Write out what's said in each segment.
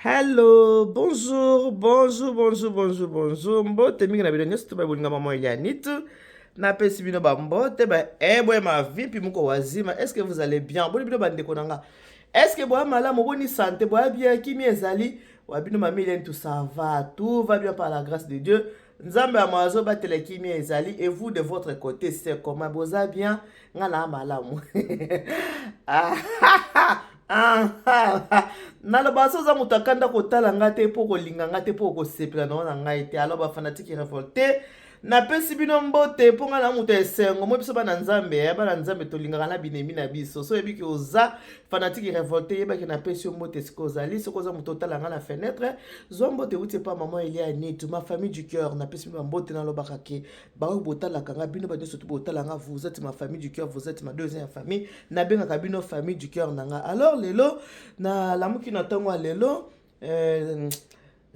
Hello, bonjour, bonjour, bonjour, bonjour, bonjour. Mbote mingi na bino nyonso to babolinga mama Elianitu. Na pesi bino ba mbote ba ebwe ma vie puis muko wazima. Est-ce que vous allez bien? Boni bino bande konanga. Est-ce que boa malamu boni santé boa bien kimi ezali? Wa bino mama Elianitu ça va, tout va bien par la grâce de Dieu. Nzambe amazo batele kimi ezali et vous de votre côté c'est comment boza bien? Ngana malamu. naloba soza moto akanda kotala nga te mpo kolinga nga te mpo kosepela na wana ngai te alo bafanatike revolte napesi bino mbote mpo nga na moto esengo mo biso bana nzambe bana nzambe tolingaka na binemi na biso so yebiki oza fanatike revolte yebaki napesi yo mbote siko ozali soki oza moto otala nga na fenêtre zwa mbote euti epa mama Elianitu ma famille du cœur napesi bino mbote nalobaka ke baoyo botalaka nga bino banyonso to botala nga vous êtes ma famille du cœur vous êtes ma deuxième famille nabengaka bino famille du cœur na nga alors lelo na lamuki na ntango ya lelo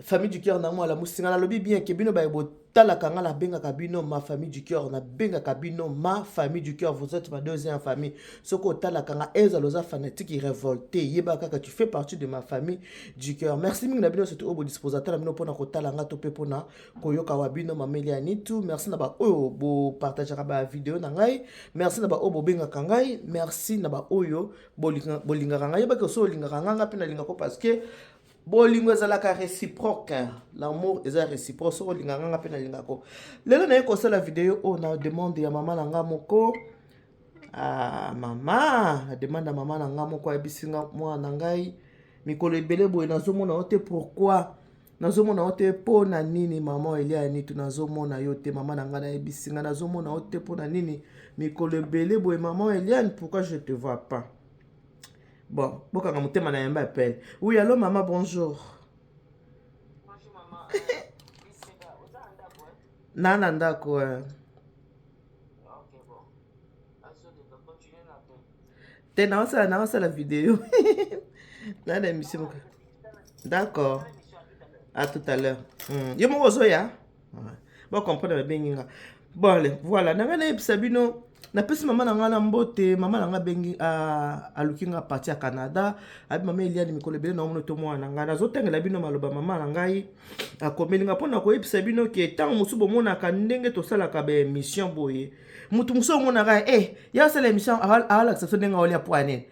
famille du cœur na moi la musinga nalobi bien ke bino baye botalaka nga nabengaka bino ma famille du cœur nabengaka bino ma famille du cœur vous êtes ma deuxième famille soko otalaka nga ezala oza fanatique révolté yeba kaka tu fais partie de ma famille du cœur merci mingi na bino surtout obo disposateur na bino mpona kotala nga to mpe mpona koyoka wa bino mama Elianitu merci na baoyo bopartageaka bavideo na ngai merci na baoyo bobengaka ngai merci na baoyo bolingaka ngai yebaki oso olingaka nga nga mpe nalingako parce que bolingo ezalaka réciproque l'amour eza réciproque soko olingaka nga mpe nalingako lelo naye kosala video oyo na demande ya mama na nga moko mama na demande ya mama na nga moko ayebisinga mwana na ngai mikolo ebele boye nazomona yo te pourquoi nazomona yo te mpo na nini mama Elianitu nazomona yo te mama na ngai nayebisinga nazomona yo te mpo na nini mikolo ebele boye mama Elianitu pourquoi je te vois pas. Bon, bokanga mutema na yamba appel. Oui, allô maman, bonjour. Bonjour maman. Nana ndako. Ok, bon. Continuez la paix. Te na la vidéo. Nana émission. D'accord. À tout à l'heure. Yo mo ya. Bon comprendre bien. Bon, allez, voilà. Nanga na ebisabino. Napesi mama na nga na mbote mama na nga bengi aluki nga parti ya Canada abi mama Eliani mikolo ebele na omona to mwana nga nazotangela bino maloba mama na ngai akomeli nga mpona koyebisa bino ke ntango mosusu bomonaka ndenge tosalaka baémission boye mutu mosusu omonaka ya osala émission awalakisa biso ndenge aolia mpo ya nini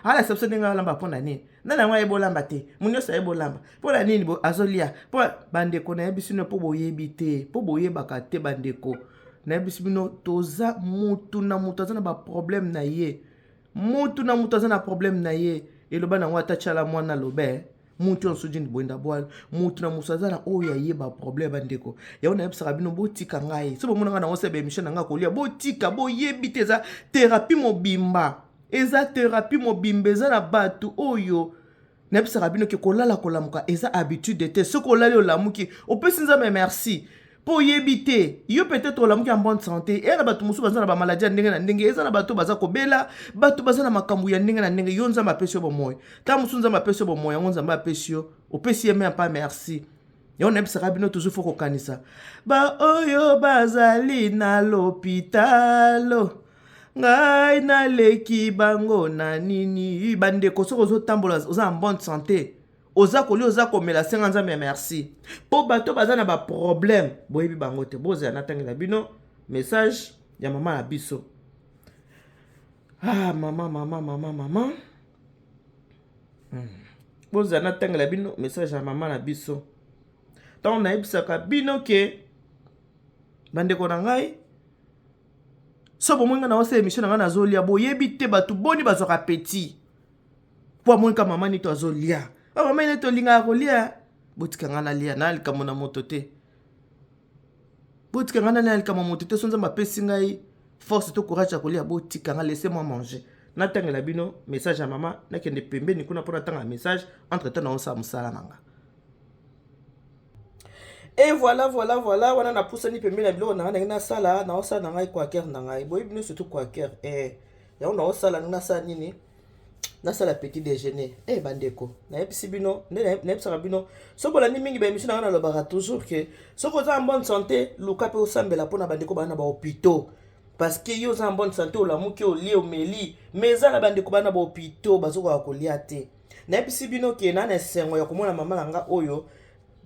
awalakisa biso ndenge aolamba mpo na nini nani yango ayebolamba te monyoso ayebolamba mpo na nini azolia mpo bandeko nayebisi bino mpo boyebi te mpo boyebaka te bandeko nayebisi bino toza mutu na mutu aza na baproblème na ye mutu na mutu aza na problème na ye eloba nango ata tiala mwana lobe mutu nyonso jini boyenda bwala mutu na mutu aza na oyo ayeba problème bandeko yango nayebisaka bino botika ngai so bomonanga nango seba émission na ngai kolia botika boyebi te eza thérapie mobimba eza na bato oyo nayebisaka bino ke kolala kolamuka eza habitude te soki olali olamuki opesi nzambe merci po yebite yo peut-être olamuki en bonne santé na bato mosusu baza na bamaladie ya ndenge na ndenge eza na bato baza kobela bato baza na makambo ya ndenge na ndenge yo nzambe apesi yo bomoi ntango mosusu nzambe apesi yo bomoi yango nzambe apesi yo opesi ye me mpa merci yango nayebisaka bino toujours fo kokanisa baoyo bazali na lopitalo ngai naleki bango na nini bandeko soki ozotambola oza en bonne santé oza kolia oza komela senga nzambe merci mpo bato baza na baproblème boyebi bango te bozala natangela bino message ya mama na biso mama bozala natangela bino message ya mama na biso ntango nayebisaka bino ke bandeko na ngai so bomonga na osala émission na ngai nazolia boyebi te bato boni bazwaka petit mpo amonika mama nito azolia mama ine tolingaka kolia botika nga nalia na likambo na moto te botika nga nalia likambo na moto te so nzambe apesi ngai force to courage ya kolia botika nga laissez moi manger natangela bino message ya mama nakende pembeni kuna mpo natanga message entre temps naosala mosala na nga et voilà wana napusani pembeni na biloko na ngai nangi nasala naosala na ngai quaker na ngai boyebi bino surtout quaker yango naosala nangi nasala nini nasala petit déjeuner bandeko nayebisi bino nayebisaka bino so bolandi mingi baémission na nga nalobaka toujours ke soki oza en bonne santé luka mpe osambela mpona bandeko bana na bahôpitaux parce que yo oza en bonne santé olamuki olie omeli mais eza na bandeko bana na bahôpitaux bazokoka kolia te nayebisi bino ke na esengo ya komona mama na nga oyo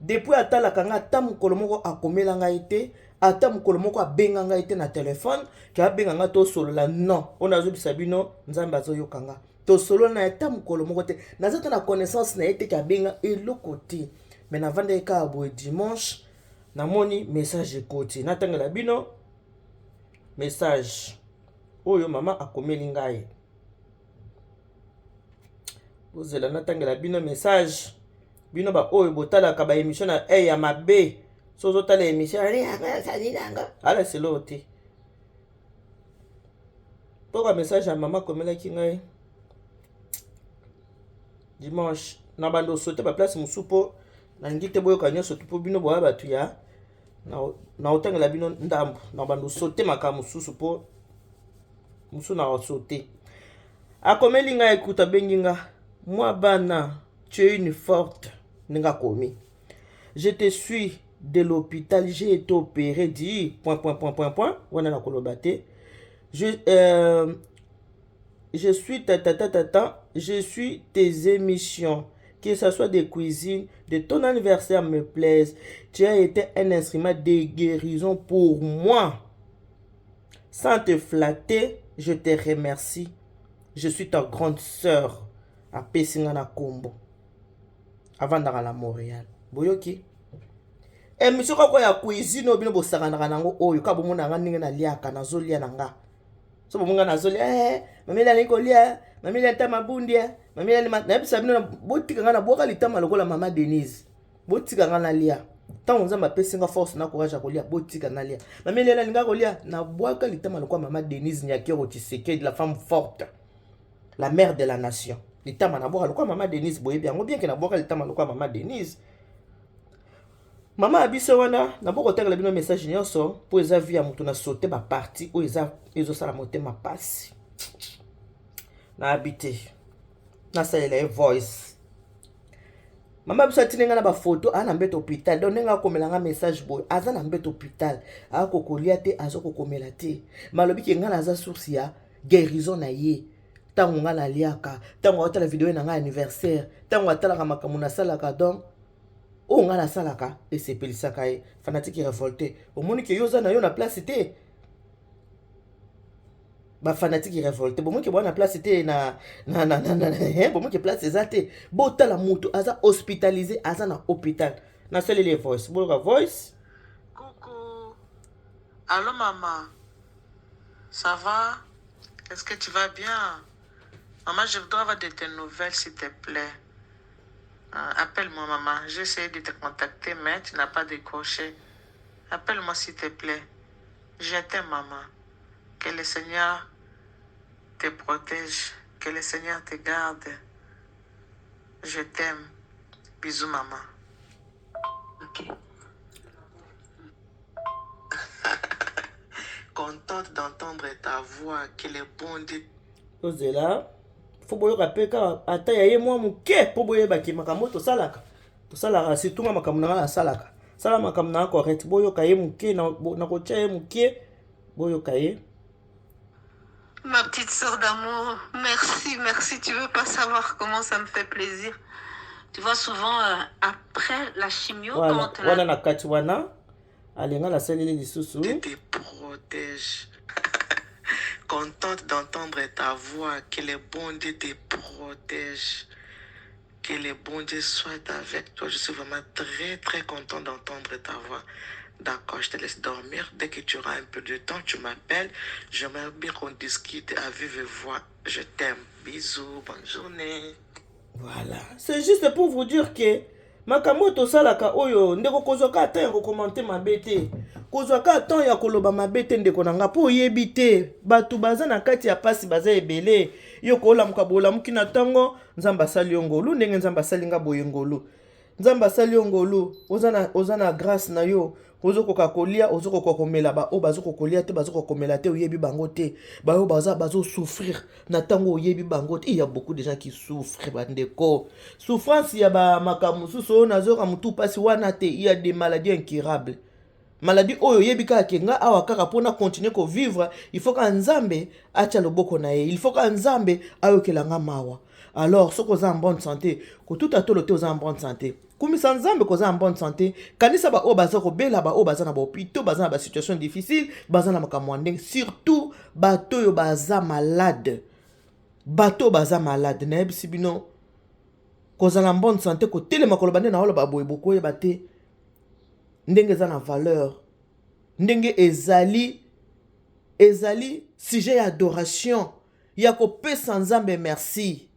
depuis atalaka nga ata mokolo moko akomela ngai te, ata mokolo moko abenga ngai te na telefone ke abenga nga tosolola. Non, oyo nazobisa bino nzambe azoyoka nga tosolola na ata mokolo moko te, naza te na connaissance na ye te ke abenga eloko te. Me navandaki kaka boye dimanche namoni message ekoti, natangela bino message oyo mama akomeli ngai. Bozela natangela bino message bino ba oyo botalaka ba émission na ya mabe sozo tala émission ala selo te. Pourquoi message ya mama akomelaki ngai dimanche na bando sauter ba place musupo na ngite boyoka nyonso tupo bino boya batu ya na otangela bino ndambo na bando sauter makamu susu po musu na sauter akomeli ngai. Ekuta bengi nga moi bana tu es une forte ninga komi, je te suis de l'hôpital, j'ai été opéré dit ... wana na kolobate je suis je suis tes émissions, que ce soit des cuisines, de ton anniversaire me plaisent. Tu as été un instrument de guérison pour moi. Sans te flatter, je te remercie. Je suis ta grande sœur à Pesingana Kombo. Avant d'aller à Montréal. Boyoki. Émission quoi ya cuisine obino bosakana nango oyo ka bomona nga ninga na liaka na zolia nanga. So bomonga na zolia mamela liko lia, mamela ta mabundia, mamela ni na bisa bino botika nga na boka litama lokola mama Denise. Botika nga na lia. Tant nzamba pesinga force na courage ya kolia botika na lia. Mamela na linga kolia na boka litama lokola mama Denise Nyakero Tshisekedi, la femme forte, la mère de la nation. Litama na boka lokola mama Denise boyebi yango bien que na boka litama lokola mama Denise. Mama abise wana na boko tangela bino message nyonso po eza via mutu na sauter ba parti o eza sala motema pasi na habité na salela voice. Mama biso atinenga na ba photo ana mbeto hôpital donc nenga komelanga message boy aza na mbeto hôpital akokolia te azokokomela te malobi ke ngana aza source ya guérison na ye. Tango ngana liaka tango atala vidéo na nga anniversaire tango atala makambo na salaka donc o nga na salaka esepelisaka ye fanatique révolté omoni ke yoza na yo na place te ba fanatique révolté bomoni ke bwana place te na bomoni ke place ezate botala mutu aza hospitalisé aza na hôpital na sele les voice boka voice. Coucou. Allô maman. Ça va? Est-ce que tu vas bien? Maman, je voudrais avoir de tes nouvelles s'il te plaît. Appelle-moi, maman. J'ai essayé de te contacter, mais tu n'as pas décroché. Appelle-moi, s'il te plaît. Je t'aime, maman. Que le Seigneur te protège. Que le Seigneur te garde. Je t'aime. Bisous, maman. Ok. Contente d'entendre ta voix. Que le bon Dieu... Ozela. Faut boyoka peka ata ya ye mwa muke po boyeba ki makambo tosalaka surtout makambo na salaka sala makambo na correct boyoka ye muke na kocha ye muke boyoka ye. Ma petite sœur d'amour, merci, tu veux pas savoir comment ça me fait plaisir. Tu vois souvent après la chimio voilà, quand wana na kati wana alenga la salele lisusu te protège. Contente d'entendre ta voix, que le bon Dieu te protège, que le bon Dieu soit avec toi. Je suis vraiment très content d'entendre ta voix. D'accord, je te laisse dormir. Dès que tu auras un peu de temps, tu m'appelles. J'aimerais bien qu'on discute à vive voix. Je t'aime. Bisous, bonne journée. Voilà, c'est juste pour vous dire que makambo tosalaka oyo ndeko kozwaka ata ya kokomante mabe te kozwaka ata ya koloba mabe te ndeko nanga po oyebi te bato baza na kati ya pasi baza ebele yo kolamuka bolamuki na ntango nzambe asali yo ngolu ndenge nzambe asali nga boye ngolu nzambe asali yo ngolu oza na grâce na yo ozokoka kolia ozokoka komela ba o bazokokolia te bazokokomela te oyebi bango te ba o bazo souffrir na tango oyebi bango te. Il y a beaucoup de gens qui souffrent bandeko souffrance ya ba makamu suso na zoka mutu pasi wana te. Il y a des maladies incurables maladie oyo yebika kenga awa kaka pona continuer ko vivre, il faut que nzambe acha loboko na ye, il faut que nzambe ayokelanga mawa. Alors ce qu'on a en bonne santé, que tout à tout le temps en bonne santé. Kumisa nzambe ko en bonne santé, kanisa ba o baza ko bela ba o baza na ba hôpital, baza na ba situation difficile, baza na makamwande, surtout bato yo baza malade. Bato baza malade na yebisi bino kozala en bonne santé ko telema kolobande na wala ba boye boko ye bate ndenge za na valeur ndenge ezali sujet d'adoration ya ko pesa nzambe merci.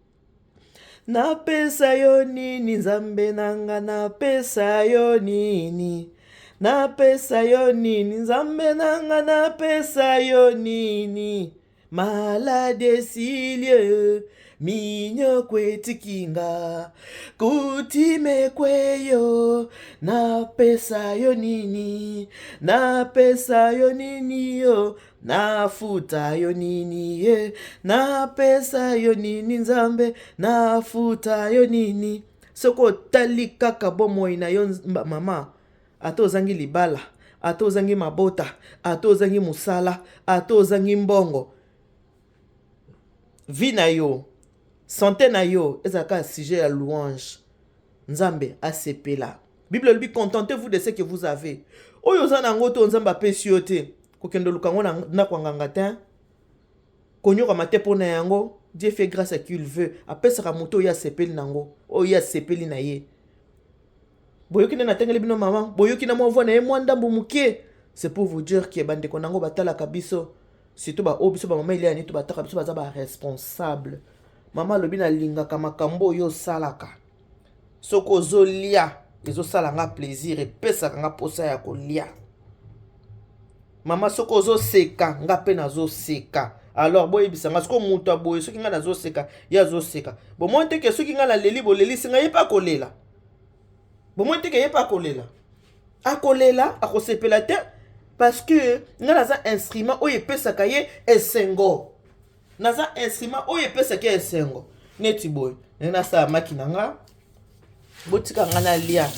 Na pesa yo nini nzambe nanga, na pesa yo nini, na pesa yo nini nzambe nanga, na pesa yo nini. Malade silie minyo kwetikinga kutime kweyo, na pesa yo nini, na pesa yo nini yo, na futa yo nini ye, na pesa yo nini nzambe, na futa yo nini. Soko tali kaka bomoi na yo mama, ato zangi libala, ato zangi mabota, ato zangi musala, ato zangi mbongo, vie na yo, santé na yo, ezaka sujet à louange. Nzambe asepela. Bible lui contentez-vous de ce que vous avez. Oyo zana ngoto nzamba pesi yo te. Kokendo lukango na kwanganga te. Konyoka mate pona yango, Dieu fait grâce à qui il veut. Apesaka moto ya sepeli nango, o ya sepeli na ye. Boyoki na tengeli bino maman, boyoki na mwa na ye mwanda mbumuke. C'est pour vous dire que bande konango batala kabiso. Surtout ba obiso ba mama ile ani to bataka biso baza ba responsable. Mama lobi na linga kama kambo yo salaka. Soko zolia, ezo salanga plaisir et pesa nga posa ya kolia. Mama soko zo seka, nga pe na zo seka. Alors boye bisanga soko muta boye soki nga na zo seka, ya zo seka. Bo monte ke soki nga na leli bo leli singa yepa kolela. Bo monte ke yepa kolela. Akolela, akosepela te parce que nga na za instrument oye pesa kaye esengo. Naza instrument oye pesa ke esengo. Neti boy, na sa makina nga. Botika nga na lia.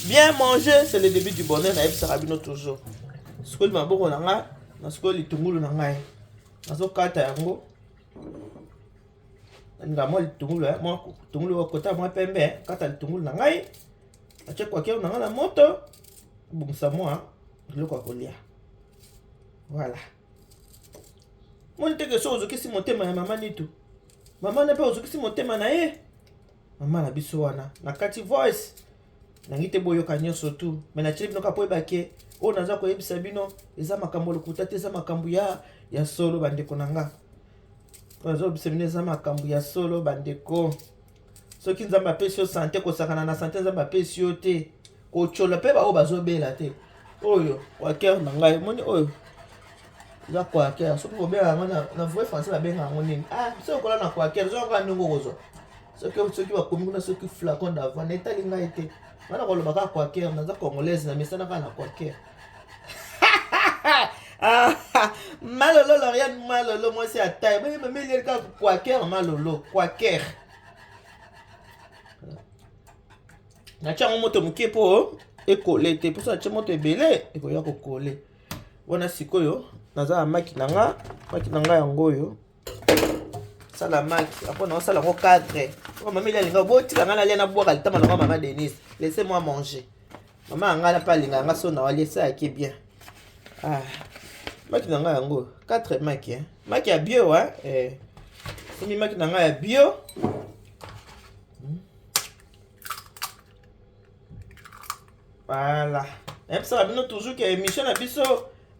Bien manger, c'est le début du bonheur na yebisa rabino toujours. Skoli maboko na nga, na skoli tungulu na ngai. Nazo kata yango. Nga mo litungulu ya, mo tungulu wa kota mo pembe, kata litungulu na ngai. Ache kwa keo na nga na moto. Bungisa moi, biloko kolia. Voilà. Moni teke so ozokisi motema ya mama nitu. Mama na pe ozokisi motema na ye. Mama na biso wana. Na kati voice. Nangite boyoka nyonso tu. Me na chili bino ka po ebake. O naza ko yebisa bino eza makambo lokuta te eza makambo ya solo bandeko nanga. Nazo yebisa bino eza makambo ya solo bandeko. Soki nzamba apesi yo santé kosakana na santé nzamba apesi yo te. Kochola pe ba o bazobela te. Oyo kwa cœur na ngai moni oyo. Ya kwa cœur soki ko bela na vrai français ba benga ngo nini. Ah so ko la na kwa cœur zo ka ndongo gozo. Soki ba komi kuna soki flacon d'avant etali ngai te. Mana ko loba kwa cœur na za congolaise na mesana ka na kwa cœur. Malolo Lauriane malolo moi c'est à taille. Mais il y a kwa cœur malolo kwa cœur. Na chango moto muke po ekole te pour ça chango moto ebele ekoya ko coller. Wana sikoyo naza maki nanga yango yo. Sala maki après na sala ko 4. Ko mama ile linga boti nga na lena boka litama na mama Denise. Laissez-moi manger. Mama nga na pa linga nga so na wali ça qui bien. Ah. Maki nanga yango 4 maki hein. Maki ya bio hein. Simi maki nanga ya bio. Voilà. Et puis ça va toujours que émission na biso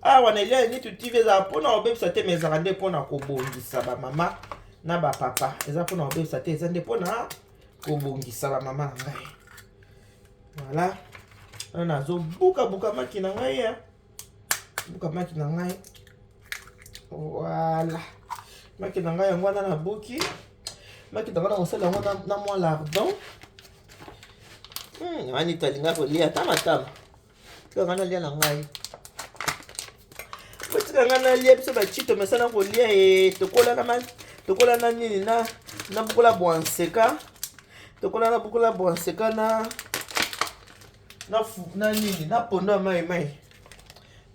ah wana ile ni tutive za pona obebisa te mezaka nde pona kobongisa ba mama na ba papa. Eza pona obebisa te eza nde pona kobongisa ba mama na ngai. Voilà. On zo buka maki na ngai ya. Buka maki na ngai. Voilà. Maki na ngai yango na buki. Maki na ngai osala yango na moi lardon. Ani talinga ko lia tama. Ko ngana lia na ngai. Botika ngana lia biso ba chito mesana ko lia tokola na nini na bukola bwanseka. Tokola na bukola bwanseka na na nini na pondo mai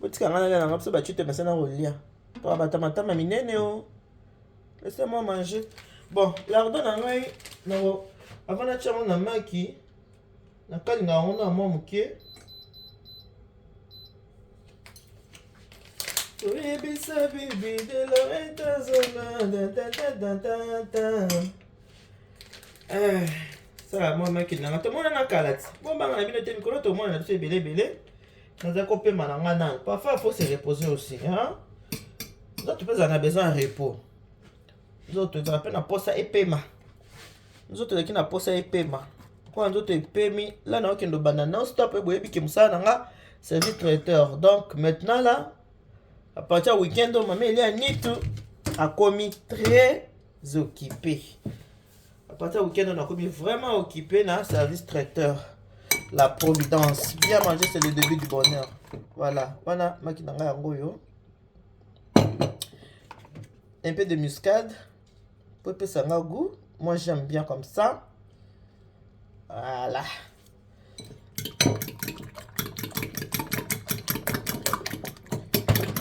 botika ngana lia nanga biso bachute mesa na kolia to batamatama minene o. Laissez-moi manger. Bon, lardon na ngai na avant na chango na maki na kalinga yango na mwa moke. Oyebisa bibi de Loretta Zona ça moi maki na to mona na kalati bon banga na bino te mikolo to mona na biso ebele naza kopema na nga nani parfois il faut se reposer aussi hein. Nous tu peux en avoir besoin de repos. Nous autres tu appelles na posa epema. Nous autres qui na posa epema. Quand nous autres epemi là na okendo banana non stop e boyebi ke musala nga service traiteur. Donc maintenant là à partir du week-end maman il y a nitu a commis très occupé. À partir du week-end on a commis vraiment occupé na service traiteur. La providence. Bien manger c'est le début du bonheur. Voilà. Voilà makinanga yango yo. Un peu de muscade pour que ça ait un goût. Moi j'aime bien comme ça. Voilà.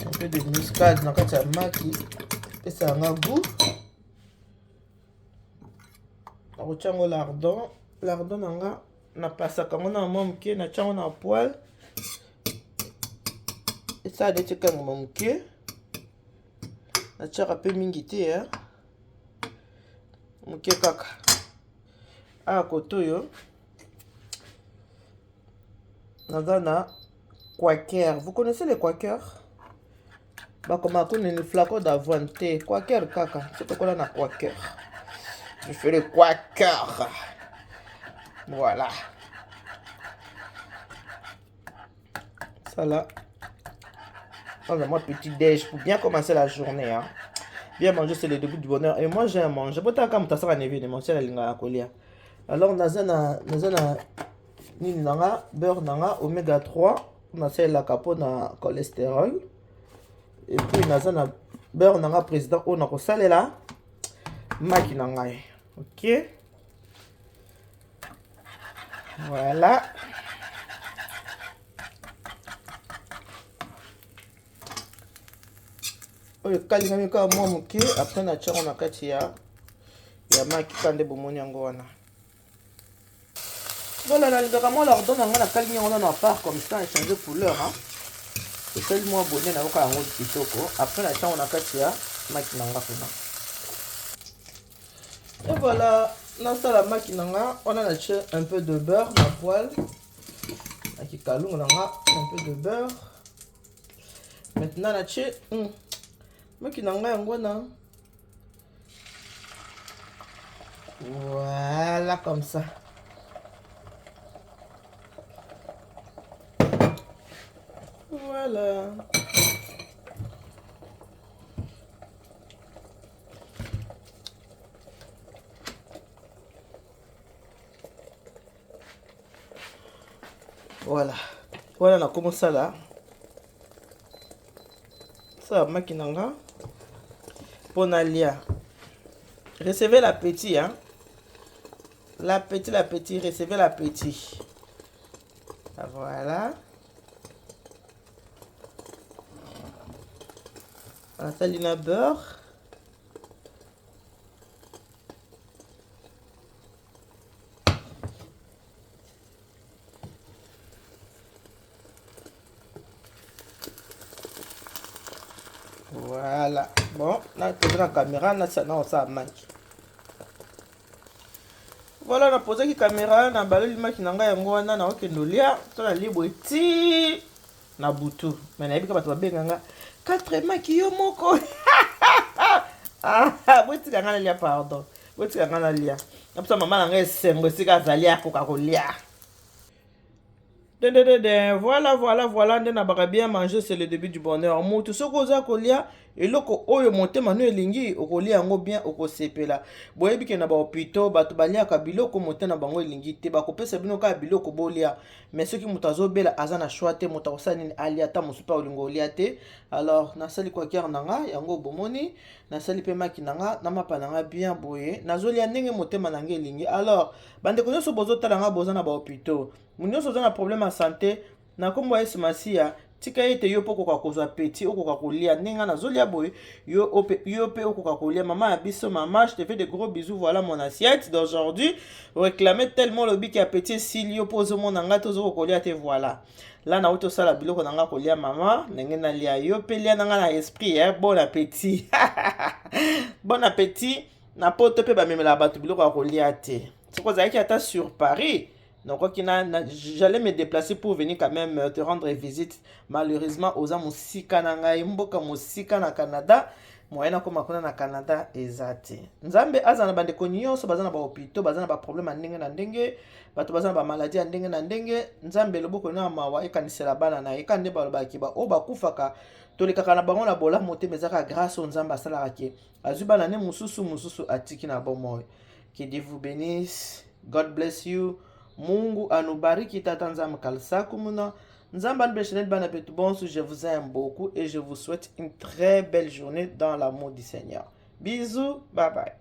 Un peu de muscade dans le maki et ça a un goût. On retient le lardon. Lardon n'a pas ça comme on a un moment qui n'a pas un poil. Et ça a des trucs comme mon qui. Na tchaka pe mingi te hein. Moke kaka. Ah koto yo. Nazana Quaker. Vous connaissez les Quakers? Bah comme à connaître le flacon d'avoine te. Quaker kaka. C'est quoi na Quaker? Je fais le Quaker. Voilà. Ça là. Moi petit déj pour bien commencer la journée hein. Bien manger c'est le début du bonheur et moi j'aime manger pas tant comme ça va évidemment c'est la linga kolia. Alors nazana nini nanga beurre nanga oméga 3 on a la capo na cholestérol et puis nazana beurre nanga président on a ko salela maki nanga. OK? Voilà. Kalingami ka mwa moke après na tchako na kati ya maki kande bomoni yango wana. Voilà na lingaka mwa lardon na nga na kalingi yango na part comme ça changer couleur hein. C'est tellement bonnet na koka yango kitoko après na tchako na kati ya maki na nga kuna. Et voilà, na sala maki na nga on a acheté un peu de beurre na poêle. Aki kalunga na nga un peu de beurre. Maintenant na acheté maki na nga yango na voilà comme ça. Voilà. Voilà. Voilà na comment ça là. Ça maki na nga. Ponalia. Recevez l'appétit, hein. L'appétit, recevez l'appétit. Voilà. On a le beurre. Voilà. Bon, là, tu la caméra, là, ça manque. Voilà, on a posé la caméra, on a balayé le maki nanga yango wana na okendolia, to na libo ti na butu. Mais na yebika bato babenganga 4 maki yo moko. Ah, boti kanga lia pardon. Boti kanga lia. Apsa mama nanga esengo sika zalia koka kolia. Voilà, ndena baka bien manger, c'est le début du bonheur. Moutou soko za kolia, eloko oyo motema no elingi okolia yango bien okosepela boyebi ke na bahôpitaux bato baliaka biloko motema na bango elingi te bakopesa bino kaka biloko bolia mais soki moto azobela aza na choix te moto akosala nini alia ata mosu mpe olingo olia te alors nasali kwakere na nga yango bomoni nasali mpe maki na nga na mapa na nga bien boye nazolia ndenge motema na nga elingi alors bandeko nyonso bozotala nga boza na bahôpitaux nyonso oza na problème ya santé na kombo ya Yesu Masiya tika ete yo mpe okoka kozwa peti okoka kolia ndenge nazolia boye yo mpe okoka kolia mama ya biso mama je te fais de gros bisous voilà mon assiette d'aujourd'hui réclamer tellement le bic ya peti esili yo mpe ozomona ngai tozoko kolia te voilà là na otosala biloko na nga kolia mama ndenge nalia yo mpe lia na nga na esprit bon appétit bon appétit na poto mpe bamemela bato biloko ya kolia te soko ozalaki ata sur Paris. Donc, j'allais me déplacer pour venir quand même te rendre visite. Malheureusement, aux Musika Nangai, Mboka Musika na Canada, moyena koma kuna na Canada ezate. Nzambe azana bande konyo so bazana ba hôpitaux, bazana ba problème ndenge na ndenge, bato bazana ba maladie ndenge na ndenge. Nzambe loboko na mawa ekanisela bana na ekande baloba kiba o bakufaka tolekaka na bango na bola motema ezaka grâce au nzambe asalaka ke azuba na ne mususu atiki na bomoy. Que Dieu vous bénisse. God bless you. Mungu anubariki tata nzambe kalsaku muna nzamba nbeshenet bana petu bonso je vous aime beaucoup et je vous souhaite une très belle journée dans l'amour du Seigneur. Bisous, bye bye.